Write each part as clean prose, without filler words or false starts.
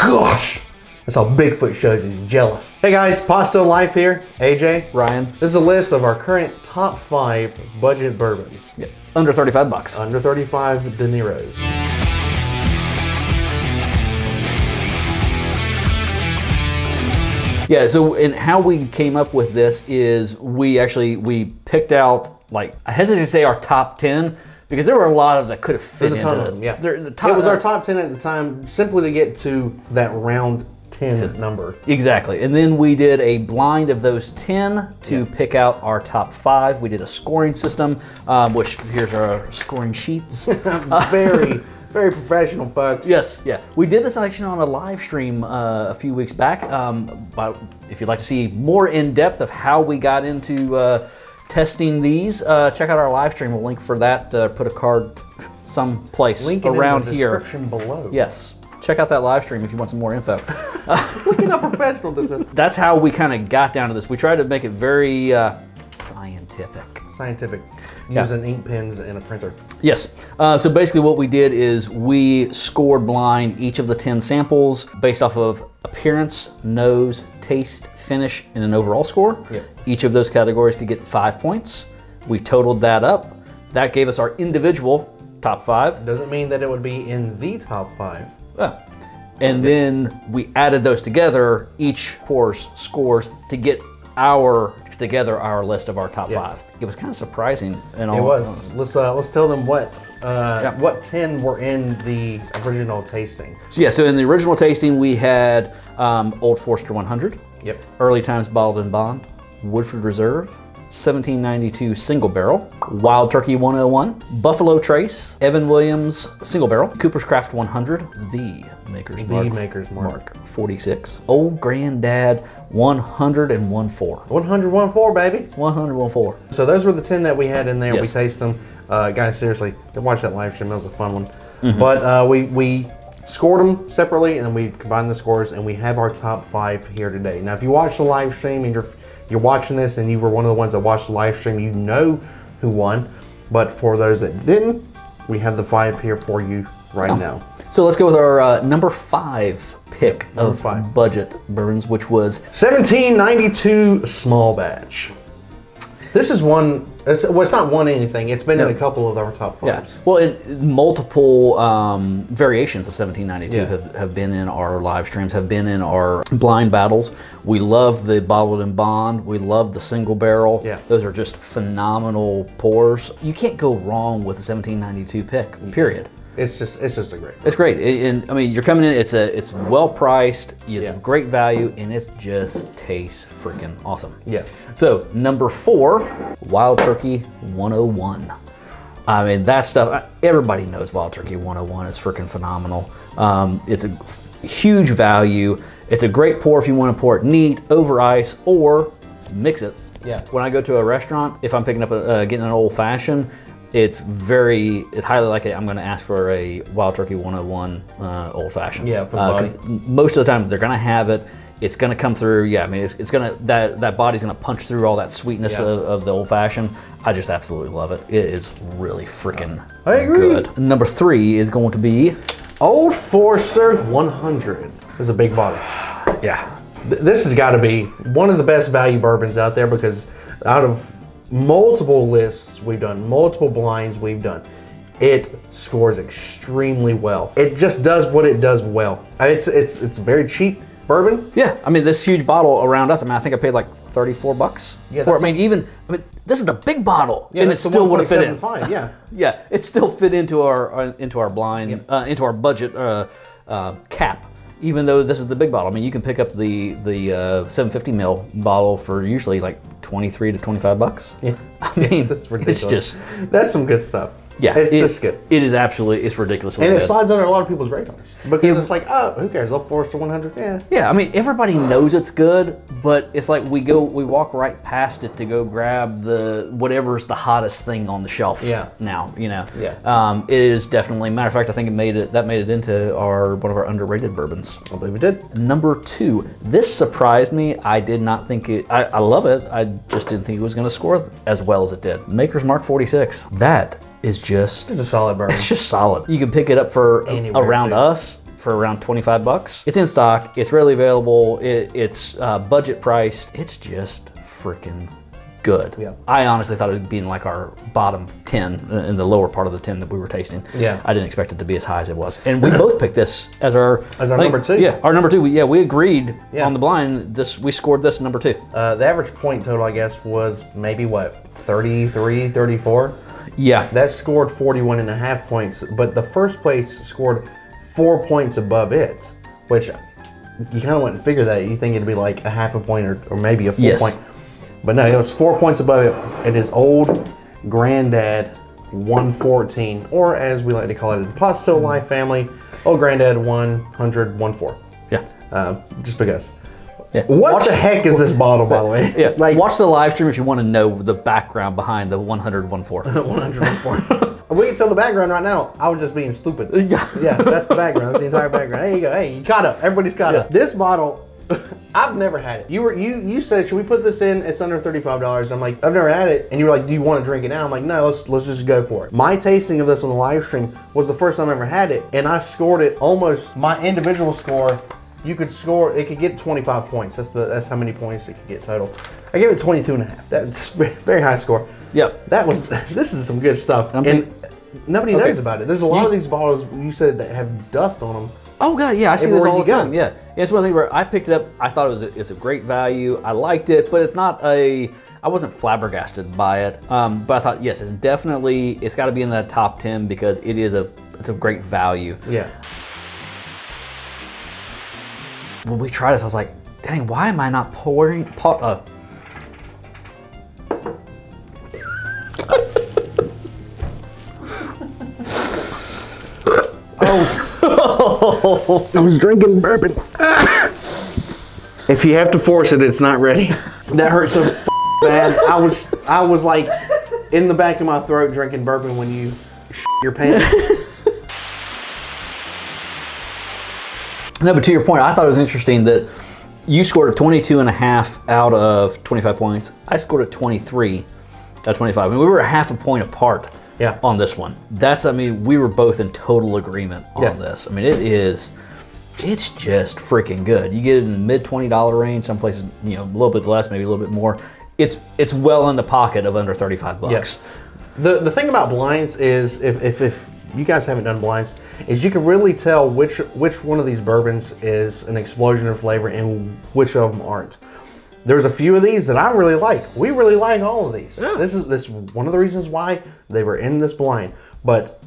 gosh. That's how Bigfoot shows he's jealous. Hey guys, Pot Still Life here. AJ. Ryan. This is a list of our current top 5 budget bourbons. Yeah. Under 35 bucks. Under 35 De Niro's. Yeah, so and how we came up with this is we picked out, like, I hesitate to say our top 10 because there were a lot of that could have fit into this. Yeah. It was our top 10 at the time simply to get to that round 10 number. Exactly. And then we did a blind of those 10 to pick out our top 5. We did a scoring system, which here's our scoring sheets. Very professional, folks. Yes, yeah. We did this actually on a live stream a few weeks back. But if you'd like to see more in depth of how we got into testing these, check out our live stream. We'll link for that. Put a card someplace around here. Link in the description below. Yes. Check out that live stream if you want some more info. Look at how professional this is. That's how we kind of got down to this. We tried to make it very scientific. Scientific. Using ink pens and a printer. Yes. So basically what we did is we scored blind each of the 10 samples based off of appearance, nose, taste, finish, and an overall score. Yep. Each of those categories could get 5 points. We totaled that up. That gave us our individual top 5. Doesn't mean that it would be in the top 5. And then we added those together, each pours scores to get together our list of our top 5. It was kind of surprising. And it was. Let's tell them what 10 were in the original tasting. So yeah, so in the original tasting we had Old Forester 100. Yep. Early Times Bottled and Bond, Woodford Reserve, 1792 Single Barrel, Wild Turkey 101, Buffalo Trace, Evan Williams Single Barrel, Cooper's Craft 100, The Maker's Mark 46, Old Granddad 101.4. 101.4, baby. 101.4. So those were the 10 that we had in there. Yes. We tasted them. Guys, seriously, watch that live stream. That was a fun one. But we scored them separately, and then we combined the scores, and we have our top 5 here today. Now, if you watch the live stream and you're watching this and you were one of the ones that watched the live stream, you know who won. But for those that didn't, we have the 5 here for you right now. So let's go with our number 5 pick of budget bourbons, which was 1792 Small Batch. This is one. It's not one anything. It's been in a couple of our top 5s. Yeah. Well, multiple variations of 1792 have been in our live streams, have been in our blind battles. We love the bottled and bond. We love the single barrel. Yeah. Those are just phenomenal pours. You can't go wrong with a 1792 pick, period. It's just a great. It's great, and I mean, you're coming in. It's well priced. It's great value, and it just tastes freaking awesome. Yeah. So number 4, Wild Turkey 101. I mean, that stuff. Everybody knows Wild Turkey 101 is freaking phenomenal. It's a huge value. It's a great pour if you want to pour it neat over ice or mix it. Yeah. When I go to a restaurant, if I'm picking up getting an old fashioned, it's highly likely I'm going to ask for a Wild Turkey 101 old fashioned. Yeah, for the body. Most of the time they're going to have it. It's going to come through. Yeah, I mean, it's going to that body's going to punch through all that sweetness of the old fashioned. I just absolutely love it. It is really freaking good. Number 3 is going to be Old Forester 100. This is a big bottle. Yeah. This has got to be one of the best value bourbons out there, because out of multiple lists we've done, multiple blinds we've done, it scores extremely well. It just does what it does well. It's very cheap bourbon. Yeah, I mean, this huge bottle around us, I mean, I think I paid like 34 bucks for it. I mean, this is the big bottle, and it still would have fit in. Yeah. Yeah, it still fit into our blind, into our budget cap. Even though this is the big bottle, I mean, you can pick up the 750 ml bottle for usually like 23 to 25 bucks. Yeah, I mean, that's ridiculous. That's some good stuff. Yeah, it's just good. It is absolutely, it's ridiculously good. And it slides under a lot of people's radars, because it's like, oh, who cares? Old Forester 100, yeah. Yeah, I mean, everybody knows it's good, but it's like we walk right past it to go grab whatever's the hottest thing on the shelf. Yeah. Now, you know. Yeah. It is definitely. Matter of fact, I think that made it into one of our underrated bourbons. I believe it did. Number 2. This surprised me. I did not think it. I love it. I just didn't think it was going to score as well as it did. Maker's Mark 46. That is just. It's a solid bourbon. It's just solid. You can pick it up for anywhere around us for around 25 bucks. It's in stock, it's readily available, it's budget priced. It's just freaking good. Yeah. I honestly thought it would be in like our bottom 10, in the lower part of the 10 that we were tasting. Yeah. I didn't expect it to be as high as it was. And we both picked this as our number 2. Yeah, our number 2. We agreed on the blind. We scored this number 2. The average point total, I guess, was maybe what, 33, 34? Yeah. That scored 41.5 points, but the first place scored 4 points above it, which you kind of wouldn't figure that. You think it'd be like a half a point or maybe a full point. But no, it was 4 points above it. It is Old Granddad 114, or as we like to call it in the Pot Still Life family, Old Granddad 10014. Yeah. Just because. Yeah. What the heck is this bottle, by the way? Yeah. Like, watch the live stream if you want to know the background behind the 114. 114. We can tell the background right now. I was just being stupid. Yeah, that's the background. That's the entire background. There you go. Hey, you caught up. Everybody's caught up. This bottle, I've never had it. You said, should we put this in? It's under $35. I'm like, I've never had it. And you were like, do you want to drink it now? I'm like, no, let's just go for it. My tasting of this on the live stream was the first time I ever had it, and I scored it almost my individual score. You could score, it could get 25 points. That's how many points it could get total. I gave it 22.5. That's very high score. Yep. This is some good stuff. And nobody knows about it. There's a lot of these bottles you said that have dust on them. Oh god, yeah, I see this all the time. Yeah, it's one thing where I picked it up. I thought it's a great value. I liked it, but it's not I wasn't flabbergasted by it. But I thought, yes, it's got to be in that top 10 because it's a great value. Yeah. When we tried this, I was like, dang, why am I not pouring? I was drinking bourbon. If you have to force it, it's not ready. That hurt so bad. I was like in the back of my throat drinking bourbon when you your pants. No, but to your point, I thought it was interesting that you scored a 22.5 out of 25 points. I scored a 23 out of 25. And we were a half a point apart on this one. We were both in total agreement on this. I mean, it's just freaking good. You get it in the mid $20 range, some places, a little bit less, maybe a little bit more. It's well in the pocket of under 35 bucks. Yes. The thing about blinds is if you guys haven't done blinds, is you can really tell which one of these bourbons is an explosion of flavor and which of them aren't. There's a few of these that I really like. We really like all of these. Yeah. This is one of the reasons why they were in this blind. But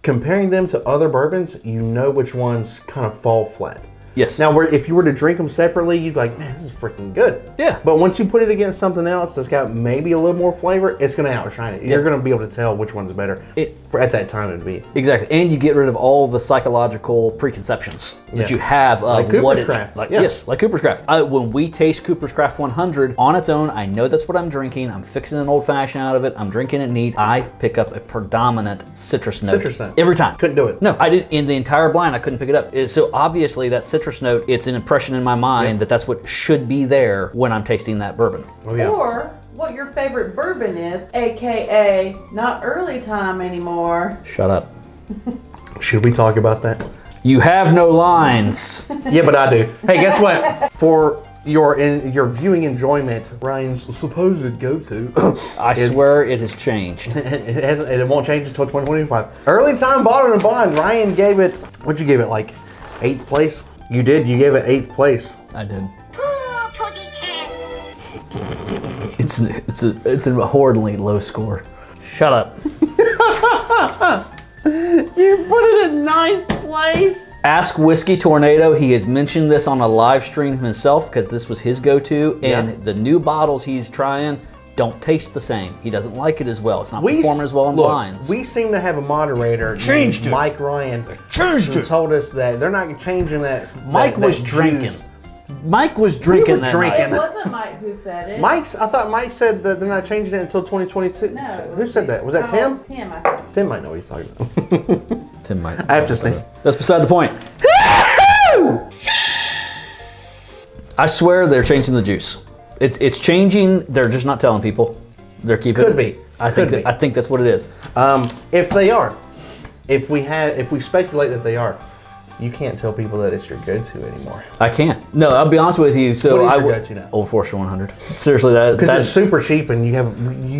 comparing them to other bourbons, you know which ones kind of fall flat. Yes. Now, if you were to drink them separately, you'd be like, man, this is freaking good. Yeah. But once you put it against something else that's got maybe a little more flavor, it's going to outshine it. You're going to be able to tell which one's better at that time it'd be. Exactly. And you get rid of all the psychological preconceptions that you have of like what Cooper's Craft. Yes, like Cooper's Craft. When we taste Cooper's Craft 100 on its own, I know that's what I'm drinking. I'm fixing an old fashioned out of it. I'm drinking it neat. I pick up a predominant citrus note. Every time. Couldn't do it. No, I didn't. In the entire blind, I couldn't pick it up. So obviously that citrus note, it's an impression in my mind that that's what should be there when I'm tasting that bourbon. Oh, yeah. Or what your favorite bourbon is, aka not early time anymore. Shut up. Should we talk about that? You have no lines. Yeah, but I do. Hey, guess what? For your viewing enjoyment, Ryan's supposed go-to. I swear it has changed. It won't change until 2025. Early time bottle and bond. Ryan gave it. What'd you give it? Like 8th place? You did. You gave it 8th place. I did. It's a horribly low score. Shut up. You put it in 9th place. Ask Whiskey Tornado. He has mentioned this on a live stream himself because this was his go-to. And the new bottles he's trying don't taste the same. He doesn't like it as well. It's not performing as well in blinds. We seem to have a moderator named Mike Ryan who told us that they're not changing that. Mike was drinking. Mike was drinking that night. It wasn't Mike who said it. I thought Mike said that they're not changing it until 2022. No. Who said that? Was that Tim? Tim, I think. Tim might know what he's talking about. Tim might. I have to say. That's beside the point. I swear they're changing the juice. It's changing. They're just not telling people. They're keeping. Could be. I think that's what it is. If they are, if we speculate that they are, you can't tell people that it's your go-to anymore. I can't. No, I'll be honest with you. So what is your go-to now? Old Forester 100. Seriously, because it's super cheap and you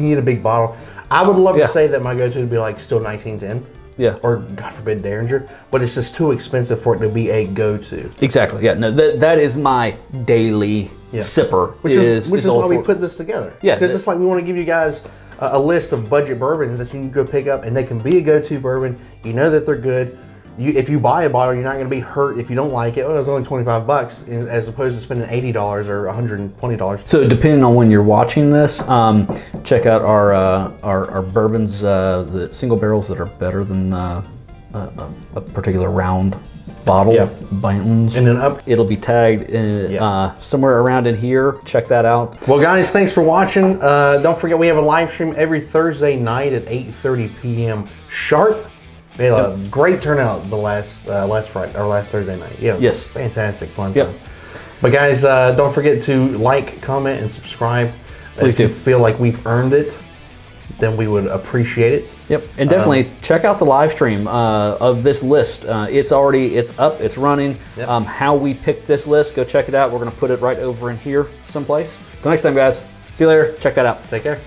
need a big bottle. I would love to say that my go-to would be like still 1910. Yeah. Or God forbid Derringer, but it's just too expensive for it to be a go-to. Exactly. Yeah. No, that is my daily sipper. Which is why we put this together. Yeah. Because it's like we want to give you guys a list of budget bourbons that you can go pick up, and they can be a go-to bourbon. You know that they're good. If you buy a bottle, you're not going to be hurt if you don't like it. Oh, it's only $25 as opposed to spending $80 or $120. So depending on when you're watching this, check out our bourbons, the single barrels that are better than a particular round bottle. Bantons. And then it'll be tagged somewhere around in here. Check that out. Well, guys, thanks for watching. Don't forget we have a live stream every Thursday night at 8:30 p.m. sharp. We had a great turnout the last Thursday night. Yeah, it was fantastic fun time. But guys, don't forget to like, comment, and subscribe. Please do. If you feel like we've earned it, then we would appreciate it. Yep, and definitely check out the live stream of this list. It's up, it's running. How we picked this list, go check it out. We're gonna put it right over in here someplace. Till next time, guys. See you later. Check that out. Take care.